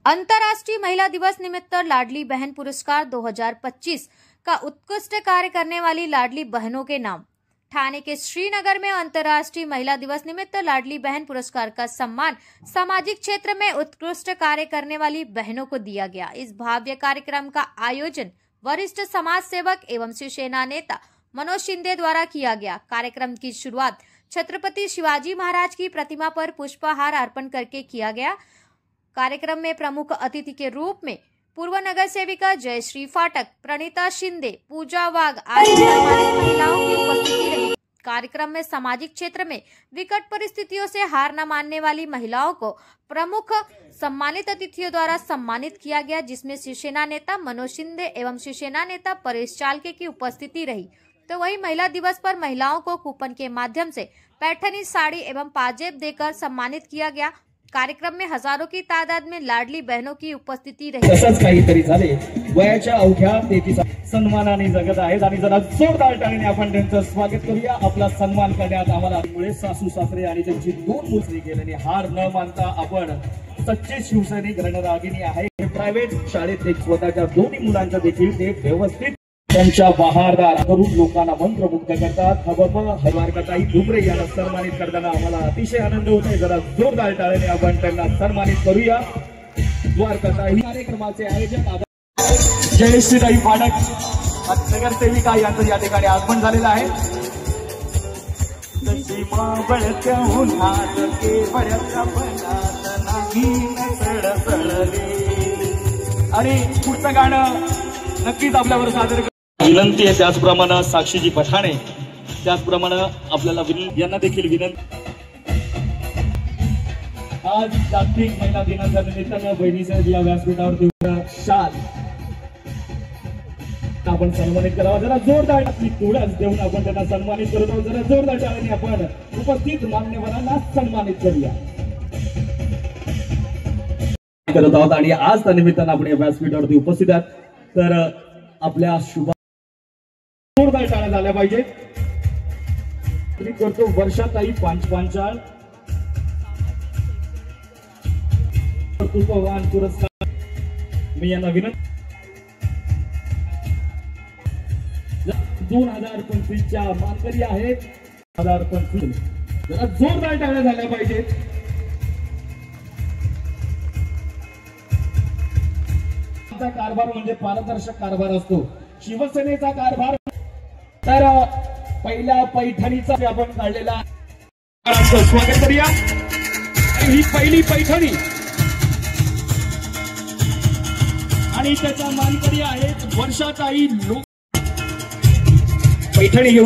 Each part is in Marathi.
अंतर्राष्ट्रीय महिला दिवस निमित्त लाडली बहन पुरस्कार 2025 का उत्कृष्ट कार्य करने वाली लाडली बहनों के नाम। ठाणे के श्रीनगर में अंतर्राष्ट्रीय महिला दिवस निमित्त लाडली बहन पुरस्कार का सम्मान सामाजिक क्षेत्र में उत्कृष्ट कार्य करने वाली बहनों को दिया गया। इस भव्य कार्यक्रम का आयोजन वरिष्ठ समाज सेवक एवं शिवसेना नेता मनोज शिंदे द्वारा किया गया। कार्यक्रम की शुरुआत छत्रपति शिवाजी महाराज की प्रतिमा पर पुष्पहार अर्पण करके किया गया। कार्यक्रम में प्रमुख अतिथि के रूप में पूर्व नगर सेविका जयश्री फाटक, प्रणीता शिंदे, पूजा वाघ आदि महिलाओं की उपस्थिति रही। कार्यक्रम में सामाजिक क्षेत्र में विकट परिस्थितियों से हार न मानने वाली महिलाओं को प्रमुख सम्मानित अतिथियों द्वारा सम्मानित किया गया, जिसमें शिवसेना नेता मनोज शिंदे एवं शिवसेना नेता परेश चालके की उपस्थिति रही। तो वही महिला दिवस पर महिलाओं को कूपन के माध्यम से पैठनी साड़ी एवं पाजेब देकर सम्मानित किया गया। कार्यक्रम में हजारों की तादाद में लाडली बहनों की उपस्थिती रही। तसंच काहीतरी झाले वयाच्या अवघ्या तेथीस सन्मानाने जगत आहेत आणि जरा जोरदार टाळीने आपण त्यांचं स्वागत करूया। आपला सन्मान करण्यात आम्हाला मुळे सासू सासरे आणि त्यांची दोन मुलगी गेलेली हार न मानता आपण सच्चे शिवसैनिक रणरागिणी आहे। प्रायव्हेट शाळेत एक स्वतःच्या दोन्ही मुलांच्या देखील ते व्यवस्थित त्यांच्या बहारदार करून लोकांना मंत्रमुग्ध करतात। हवारकाताई डुमरे यांना सन्मानित करताना आम्हाला अतिशय आनंद होत आहे। जरा जोरदार टाळ्याने आपण त्यांना सन्मानित करूया। द्वारकाताई कार्यक्रमाचे आयोजक जयश्रीताई फाटक नगरसेविका यांचं या ठिकाणी आगमन झालेलं आहे। आणि पुढचं गाणं नक्कीच आपल्यावर सादर विनंती आहे। त्याचप्रमाणे साक्षीजी पठाणे, त्याचप्रमाणे आपल्याला यांना देखील विनंती। आज जागतिक महिला दिनाच्या निमित्तानं बहिणीच्या या व्यासपीठावरती शाल आपण सन्मानित करावा। जरा जोरदार तुळस देऊन आपण त्यांना सन्मानित करत आहोत। जरा जोरदार टाळ्याने आपण उपस्थित मान्यवरांना सन्मानित करूया करत आहोत। आणि आज त्या निमित्तानं आपण या व्यासपीठावरती उपस्थित आहात, तर आपल्या शुभ जोरदार टाळ्या झाल्या पाहिजे। करतो वर्षाताई पांचाळ पुष्पवान पुरस्कार मी यांना विनंती। 2025 च्या मानकरी आहेत 2025। जरा जोरदार टाळ्या झाल्या पाहिजेत। कारभार म्हणजे पारदर्शक कारभार असतो। शिवसेनेचा कारभार तर पहिल्या पैठणीचा आपण काढलेला स्वागत करूया। ही पहिली पैठणी आणि त्याचा मानकरी आहेत वर्षाताई लोक पैठणी घेऊन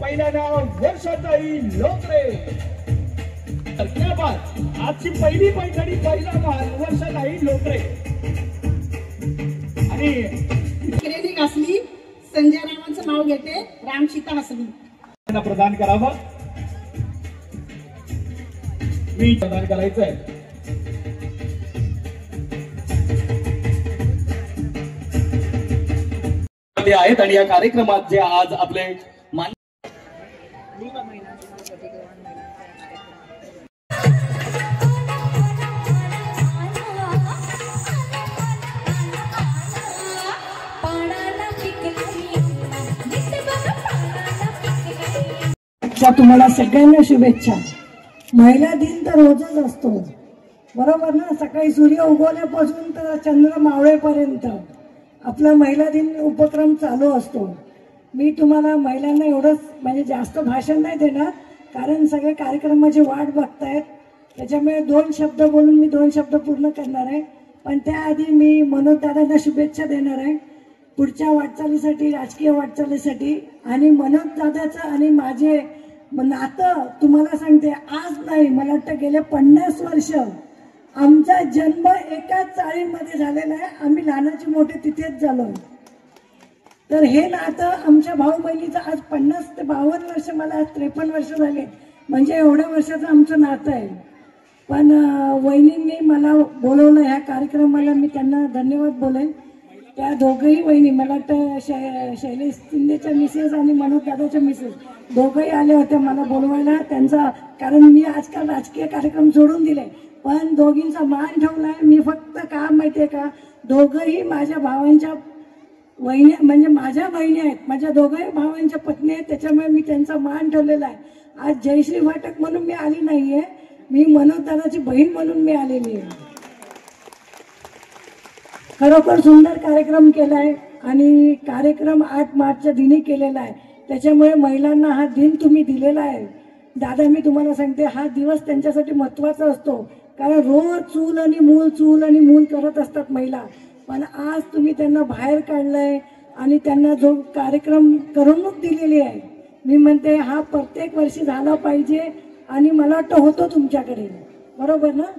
पहिलं नाव वर्षाताई लोकरे। क्या बात, आजची पहिली पैठणी पहिला मान वर्षाताई लोकरे। आणि क्रेडिट असली संजय रावांचं नाव घेते, रामसीता हसली त्यांना प्रदान करावं। मी प्रदान करायचंय। ते आहेत आणि या कार्यक्रमात जे आज आपले तुम्हाला सगळ्यांना शुभेच्छा। महिला दिन तर रोजच असतो, बरोबर ना? सकाळी सूर्य उगवल्यापासून तर चंद्र मावळेपर्यंत आपला महिला दिन उपक्रम चालू असतो। मी तुम्हाला महिलांना एवढंच म्हणजे जास्त भाषण नाही देणार, कारण सगळे कार्यक्रमाची वाट बघतायत, त्याच्यामुळे 2 शब्द बोलून मी 2 शब्द पूर्ण करणार आहे। पण त्याआधी मी मनोज दादांना शुभेच्छा देणार आहे पुढच्या वाटचालीसाठी, राजकीय वाटचालीसाठी। आणि मनोज दादाचं आणि माझे नातं तुम्हाला सांगते, आज नाही मला वाटतं गेले 50 वर्ष आमचा जन्म एकाच चाळीमध्ये झालेला आहे। आम्ही लहानाचे मोठे तिथेच झालो। तर हे नातं आमच्या भाऊ बहिणीचं आज 50 ते 52 वर्ष, मला आज 53 वर्ष झाले, म्हणजे एवढ्या वर्षाचं आमचं नातं आहे। पण वहिनींनी मला बोलवलं ह्या कार्यक्रमाला, मी त्यांना धन्यवाद बोलेन। त्या दोघंही वहिनी, मला वाटतं शैलेश शिंदेच्या मिसेस आणि मनोज दादाच्या मिसेस दोघंही आले होते मला बोलवायला त्यांचा, कारण मी आजकाल राजकीय कार्यक्रम सोडून दिले, पण दोघींचा मान ठेवलाय मी. फक्त का माहितीये का, दोघंही माझ्या भावांच्या वहिनी, म्हणजे माझ्या बहिणी आहेत, माझ्या दोघंही भावांच्या पत्नी आहेत, त्याच्यामुळे मी त्यांचा मान ठेवलेला आहे. आज जयश्री फाटक म्हणून मी आली नाहीये, मी मनोज दादाची बहीण म्हणून मी आलेली आहे. खरोखर सुंदर कार्यक्रम केलाय आणि कार्यक्रम 8 मार्चच्या दिनी केलेला आहे. त्याच्यामुळे महिलांना हा दिन तुम्ही दिलेला आहे. दादा मी तुम्हाला सांगते, हा दिवस त्यांच्यासाठी महत्त्वाचा असतो, कारण रोज चूल आणि मूल करत असतात महिला, पण आज तुम्ही त्यांना बाहेर काढलंय आणि त्यांना जो कार्यक्रम करमणूक दिलेली आहे, मी म्हणते हा प्रत्येक वर्षी झाला पाहिजे आणि मला वाटतं होतो तुमच्याकडे, बरोबर ना,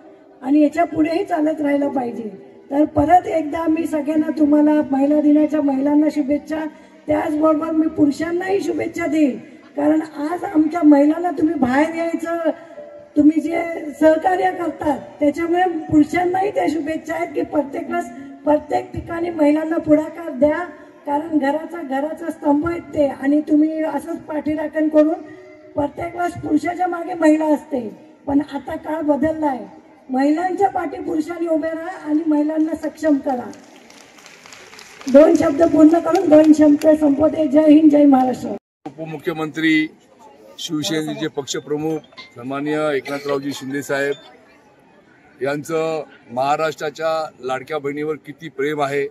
आणि याच्या पुढेही चालत राहिलं पाहिजे. तर परत एकदा मी सगळ्यांना तुम्हाला महिला दिनाच्या महिलांना शुभेच्छा, त्याचबरोबर मी पुरुषांनाही शुभेच्छा देईन, कारण आज आमच्या महिलांना तुम्ही बाहेर यायचं, तुम्ही जे सहकार्य करतात त्याच्यामुळे पुरुषांनाही त्या शुभेच्छा आहेत की प्रत्येक ठिकाणी महिलांना पुढाकार द्या, कारण घराचा स्तंभ आहेत ते, आणि तुम्ही असंच पाठीराखण करून प्रत्येक वेळेस पुरुषाच्या मागे महिला असते, पण आता काळ बदलला आहे. महिलांच्या पाठी पुरुषांनी उभे राहा आणि महिलांना सक्षम करा. 2 शब्द पूर्ण करून 2 शब्द संपवते. जय हिंद, जय महाराष्ट्र. उपमुख्यमंत्री शिवसेनेचे पक्षप्रमुख सन्माननीय एकनाथरावजी शिंदे साहेब यांचं महाराष्ट्राच्या लाडक्या बहिणीवर किती प्रेम आहे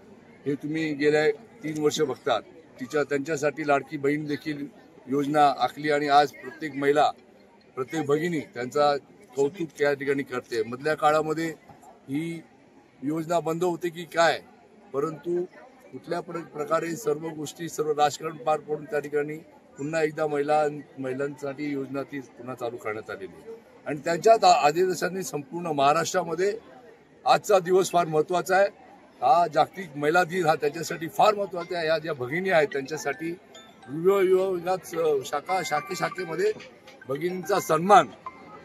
हे तुम्ही गेल्या 3 वर्ष बघतात. त्यांच्यासाठी लाडकी बहीण देखील योजना आखली आणि आज प्रत्येक महिला, प्रत्येक भगिनी त्यांचा कौतुक त्या ठिकाणी करते. मधल्या काळामध्ये ही योजना बंद होते की काय, परंतु कुठल्या प्रकारे सर्व गोष्टी, सर्व राजकारण पार पडून त्या ठिकाणी पुन्हा एकदा महिलांसाठी योजना ती पुन्हा चालू करण्यात आलेली आणि त्यांच्यात आदेशाने संपूर्ण महाराष्ट्रामध्ये आजचा दिवस फार महत्त्वाचा आहे. हा जागतिक महिला दिन हा त्याच्यासाठी फार महत्त्वाचा आहे. या ज्या भगिनी आहेत त्यांच्यासाठी विभागात शाखेमध्ये भगिनींचा सन्मान,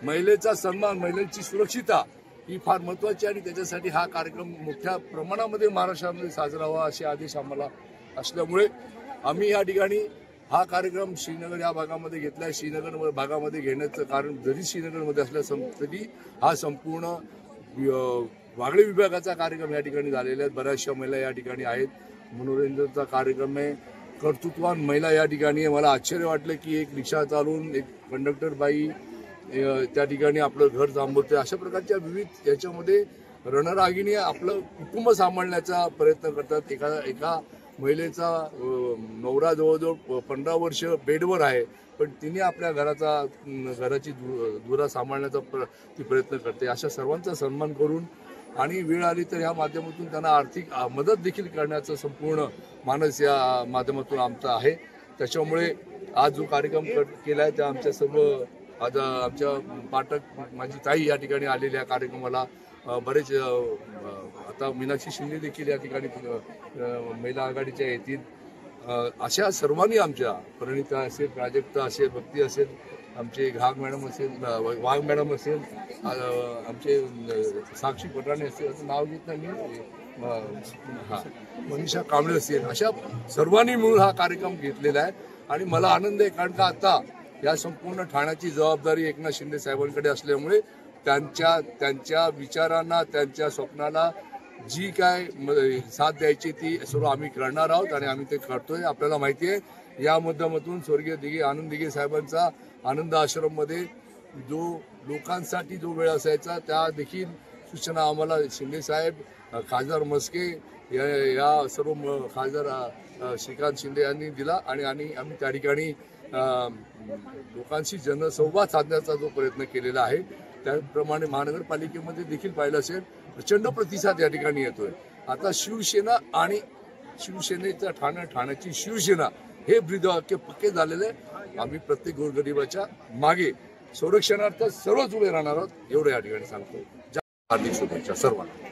महिलेचा सन्मान, महिलांची सुरक्षितता ही फार महत्त्वाची आहे आणि त्याच्यासाठी हा कार्यक्रम मोठ्या प्रमाणामध्ये महाराष्ट्रामध्ये साजरा व्हावा असे आदेश आम्हाला असल्यामुळे आम्ही या ठिकाणी हा कार्यक्रम श्रीनगर या भागामध्ये घेतला आहे. श्रीनगर भागामध्ये घेण्याचं कारण जरी श्रीनगरमध्ये असल्या तरी हा संपूर्ण वागळे विभागाचा कार्यक्रम या ठिकाणी झालेला आहे. बऱ्याचशा महिला या ठिकाणी आहेत. मनोरंजनाचा कार्यक्रम आहे. कर्तृत्ववान महिला या ठिकाणी आहे. मला आश्चर्य वाटलं की एक रिक्षा चालवून एक कंडक्टर बाई त्या ठिकाणी आपलं घर सांभाळते. अशा प्रकारच्या विविध याच्यामध्ये रणरागिणी आपलं कुटुंब सांभाळण्याचा प्रयत्न करतात. एका महिलेचा नवरा जवळजवळ 15 वर्ष बेडवर आहे, पण तिने आपल्या घराची धुरा सांभाळण्याचा ती प्रयत्न करते. अशा सर्वांचा सन्मान करून आणि वेळ आली तर या माध्यमातून त्यांना आर्थिक मदत देखील करण्याचा संपूर्ण मानस या माध्यमातून आमचा आहे. त्याच्यामुळे आज जो कार्यक्रम केला आहे त्या आमच्या सर्व आज आमच्या पाठक माझी ताई या ठिकाणी आलेल्या कार्यक्रमाला बरेच आता मीनाक्षी शिंदे देखील या ठिकाणी महिला आघाडीच्या येतील. अशा सर्वांनी आमच्या प्रणिता असेल, प्राजक्ता असेल, भक्ती असेल, आमचे वाघ मॅडम असेल, आमचे साक्षी पटाणे असेल, असं नाव घेत नाही मी, मनीषा कांबळे असेल, अशा सर्वांनी मिळून हा कार्यक्रम घेतलेला आहे. आणि मला आनंद आहे कारण का आता या संपूर्ण ठाण्याची जबाबदारी एकनाथ शिंदे साहेबांकडे असल्यामुळे त्यांच्या विचारांना, त्यांच्या स्वप्नाला जी काय साथ द्यायची ती सर्व आम्ही करणार आहोत आणि आम्ही ते करतोय. आपल्याला माहिती आहे या माध्यमातून स्वर्गीय आनंद दिघे साहेबांचा आनंद आश्रममध्ये जो लोकांसाठी जो वेळ असायचा त्या देखील सूचना आम्हाला शिंदे साहेब, खासदार मस्के या सर्व खासदार श्रीकांत शिंदे यांनी दिला आणि आम्ही त्या ठिकाणी लोकांशी जनसंवाद साधण्याचा जो प्रयत्न केलेला आहे त्याप्रमाणे महानगरपालिकेमध्ये देखील पाहिलं असेल प्रचंड प्रतिसाद या ठिकाणी येतोय. आता शिवसेना आणि शिवसेनेचा ठाण्याची शिवसेना हे ब्रीदवाक्य पक्के झालेले. आम्ही प्रत्येक गोरगरिबाच्या मागे संरक्षणार्थ सर्वच उभे राहणार आहोत एवढं या ठिकाणी सांगतो. हार्दिक शुभेच्छा सर्वांना.